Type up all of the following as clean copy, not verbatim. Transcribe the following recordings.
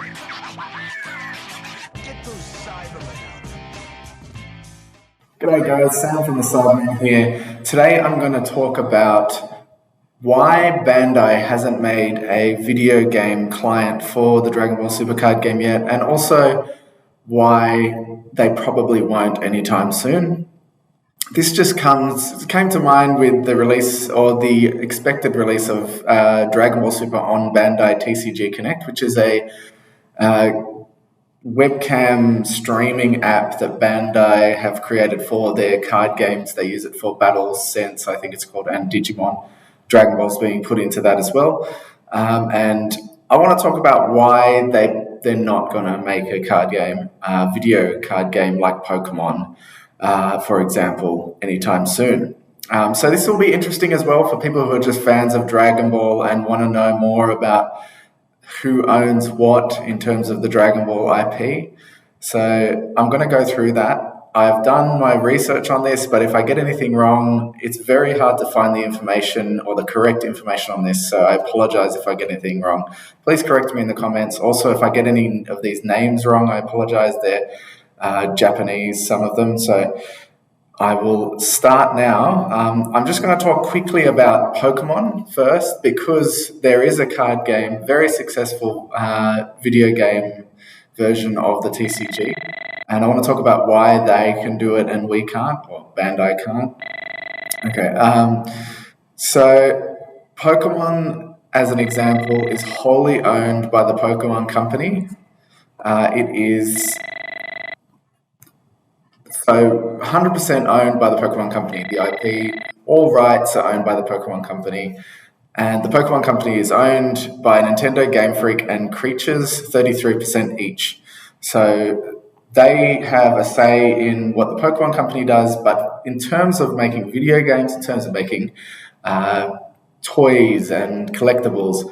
Get those Cybermen out. G'day guys, Sam from the Cybermen here. Today I'm going to talk about why Bandai hasn't made a video game client for the Dragon Ball Supercard game yet, and also why they probably won't anytime soon. This just came to mind with the release or the expected release of Dragon Ball Super on Bandai TCG Connect, which is a webcam streaming app that Bandai have created for their card games. They use it for Battle Sense, I think it's called, and Digimon. Dragon Ball's being put into that as well. And I want to talk about why they're not going to make a card game, video card game like Pokemon, for example, anytime soon. So this will be interesting as well for people who are just fans of Dragon Ball and want to know more about who owns what in terms of the Dragon Ball IP. So I'm going to go through that. I've done my research on this, but if I get anything wrong, it's very hard to find the information or the correct information on this. So I apologize if I get anything wrong. Please correct me in the comments. Also, if I get any of these names wrong, I apologize. They're Japanese, some of them. So I will start now. I'm just going to talk quickly about Pokemon first, because there is a card game, very successful video game version of the TCG. And I want to talk about why they can do it and we can't, or Bandai can't. Okay. So Pokemon, as an example, is wholly owned by the Pokemon Company. It is... So 100% owned by the Pokemon Company. The IP, all rights are owned by the Pokemon Company. And the Pokemon Company is owned by Nintendo, Game Freak, and Creatures, 33% each. So they have a say in what the Pokemon Company does, but in terms of making video games, in terms of making toys and collectibles,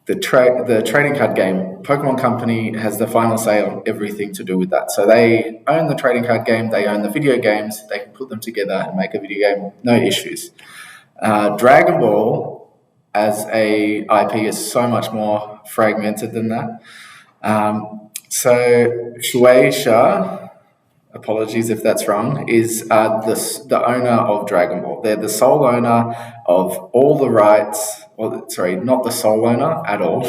the trading card game, Pokemon Company has the final say on everything to do with that. So they own the trading card game, they own the video games, they can put them together and make a video game, no issues. Dragon Ball as a IP is so much more fragmented than that. So Shueisha, apologies if that's wrong, is the owner of Dragon Ball. They're the sole owner of all the rights. Sorry, not the sole owner at all.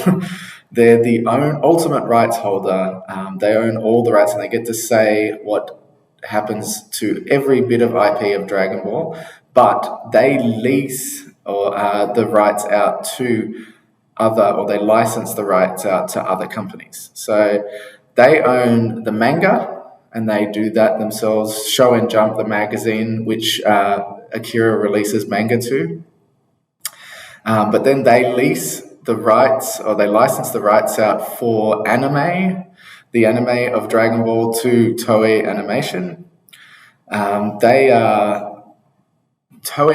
They're the ultimate rights holder. They own all the rights and they get to say what happens to every bit of IP of Dragon Ball, but they lease the rights out to they license the rights out to other companies. So they own the manga, and they do that themselves. Show and Jump, the magazine, which Akira releases manga to. But then they lease the rights, or they license the rights out for anime, the anime of Dragon Ball to Toei Animation. Toei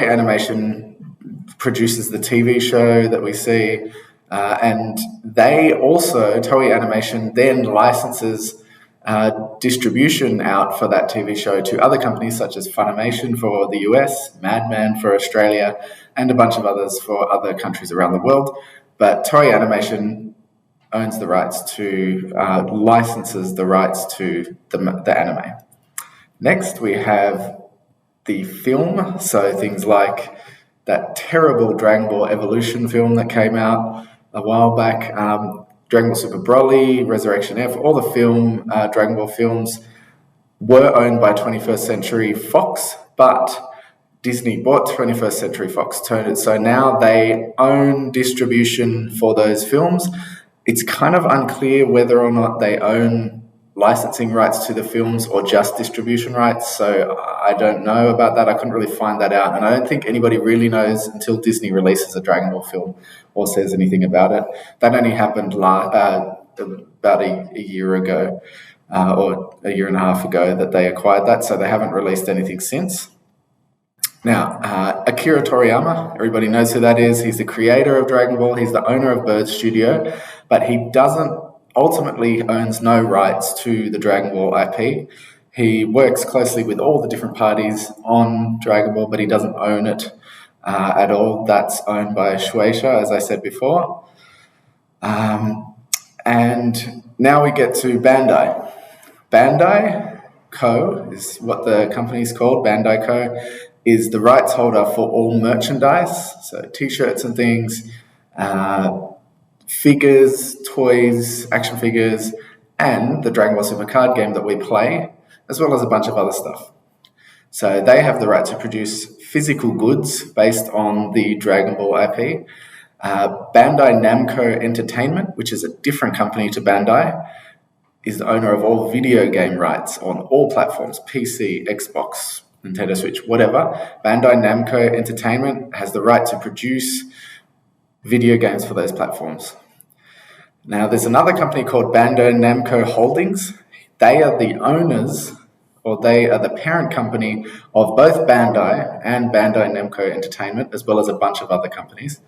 Animation produces the TV show that we see, and Toei Animation then licenses distribution out for that TV show to other companies such as Funimation for the US, Madman for Australia, and a bunch of others for other countries around the world. But Toei Animation owns the rights to, licenses the rights to the anime. Next, we have the film, so things like that terrible Dragon Ball Evolution film that came out a while back, Dragon Ball Super Broly, Resurrection F, all the Dragon Ball films were owned by 21st Century Fox, but Disney bought 21st Century Fox, so now they own distribution for those films. It's kind of unclear whether or not they own licensing rights to the films or just distribution rights, so I don't know about that. I couldn't really find that out, and I don't think anybody really knows until Disney releases a Dragon Ball film or says anything about it. That only happened about a year ago, or a year and a half ago, that they acquired that, so they haven't released anything since. Now, Akira Toriyama, everybody knows who that is. He's the creator of Dragon Ball. He's the owner of Bird Studio, but he ultimately owns no rights to the Dragon Ball IP. He works closely with all the different parties on Dragon Ball, but he doesn't own it at all. That's owned by Shueisha, as I said before. And now we get to Bandai. Bandai Co. is what the company is called. Bandai Co. is the rights holder for all merchandise, so t-shirts and things, figures, toys, action figures, and the Dragon Ball Super card game that we play, as well as a bunch of other stuff. So they have the right to produce physical goods based on the Dragon Ball IP. Bandai Namco Entertainment, which is a different company to Bandai, is the owner of all video game rights on all platforms, PC, Xbox, Nintendo Switch, whatever. Bandai Namco Entertainment has the right to produce video games for those platforms. Now, there's another company called Bandai Namco Holdings. They are the owners, or they are the parent company of both Bandai and Bandai Namco Entertainment, as well as a bunch of other companies.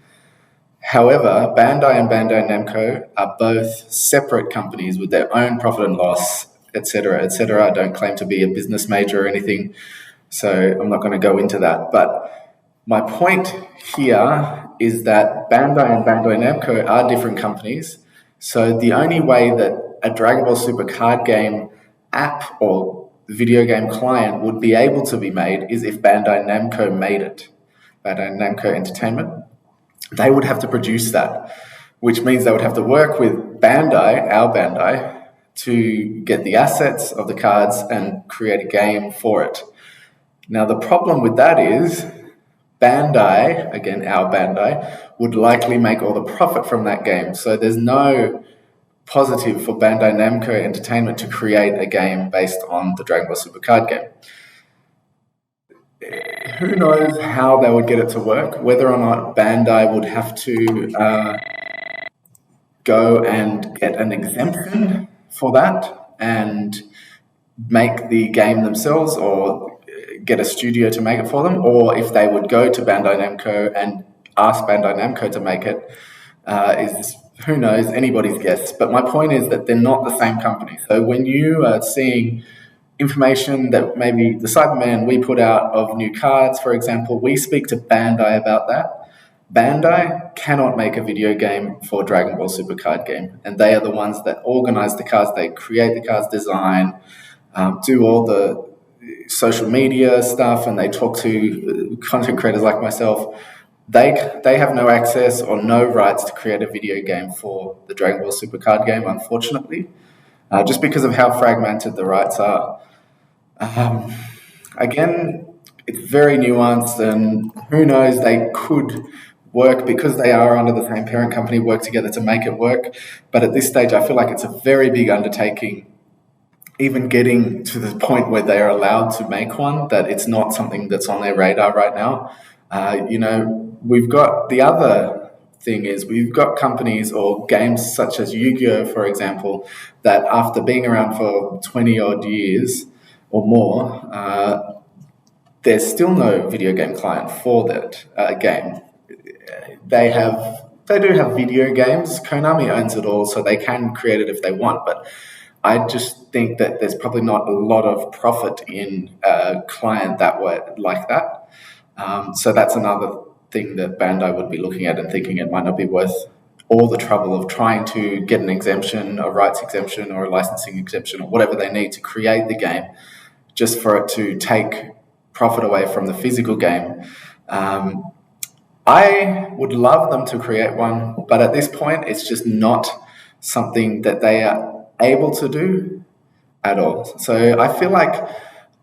However, Bandai and Bandai Namco are both separate companies with their own profit and loss, etc., etc. I don't claim to be a business major or anything, so I'm not going to go into that. But my point here is that Bandai and Bandai Namco are different companies, so the only way that a Dragon Ball Super card game app or video game client would be able to be made is if Bandai Namco made it. Bandai Namco Entertainment. They would have to produce that, which means they would have to work with Bandai, our Bandai, to get the assets of the cards and create a game for it. Now, the problem with that is Bandai, again, our Bandai, would likely make all the profit from that game. So there's no positive for Bandai Namco Entertainment to create a game based on the Dragon Ball Super card game. Who knows how they would get it to work, whether or not Bandai would have to go and get an exemption for that and make the game themselves or get a studio to make it for them, or if they would go to Bandai Namco and ask Bandai Namco to make it, is who knows, anybody's guess. But my point is that they're not the same company. So when you are seeing information that maybe the Cyberman we put out of new cards, for example, we speak to Bandai about that. Bandai cannot make a video game for Dragon Ball Super card game, and they are the ones that organize the cards, they create the cards, design, do all the social media stuff, and they talk to content creators like myself. They have no access or no rights to create a video game for the Dragon Ball Super card game, unfortunately, just because of how fragmented the rights are. Again, it's very nuanced, and who knows, they could work because they are under the same parent company, work together to make it work. But at this stage, I feel like it's a very big undertaking, even getting to the point where they are allowed to make one, that it's not something that's on their radar right now. We've got the other thing is we've got companies or games such as Yu-Gi-Oh, for example, that after being around for 20 odd years or more, there's still no video game client for that game. They do have video games. Konami owns it all, so they can create it if they want. But I just think that there's probably not a lot of profit in a client that way like that. So that's another thing that Bandai would be looking at and thinking it might not be worth all the trouble of trying to get an exemption, a rights exemption or a licensing exemption or whatever they need to create the game, just for it to take profit away from the physical game. I would love them to create one, but at this point, it's just not something that they are able to do at all. So I feel like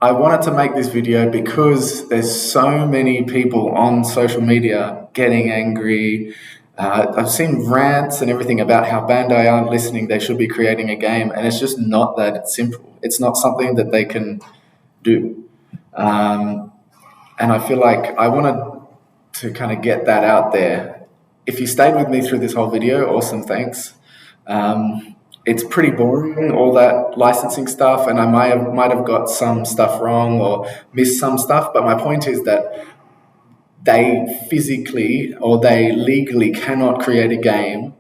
I wanted to make this video because there's so many people on social media getting angry. I've seen rants and everything about how Bandai aren't listening, they should be creating a game, and it's just not that simple. It's not something that they can do. And I feel like I wanted to kind of get that out there. If you stayed with me through this whole video, awesome, thanks. It's pretty boring, all that licensing stuff, and I might have got some stuff wrong or missed some stuff, but my point is that they physically or they legally cannot create a game,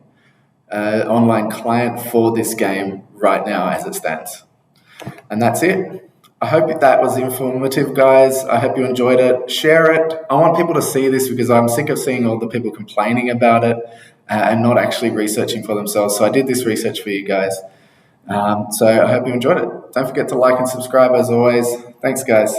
online client for this game right now as it stands. And that's it. I hope that was informative, guys. I hope you enjoyed it. Share it. I want people to see this because I'm sick of seeing all the people complaining about it and not actually researching for themselves. So I did this research for you guys. So I hope you enjoyed it. Don't forget to like and subscribe as always. Thanks, guys.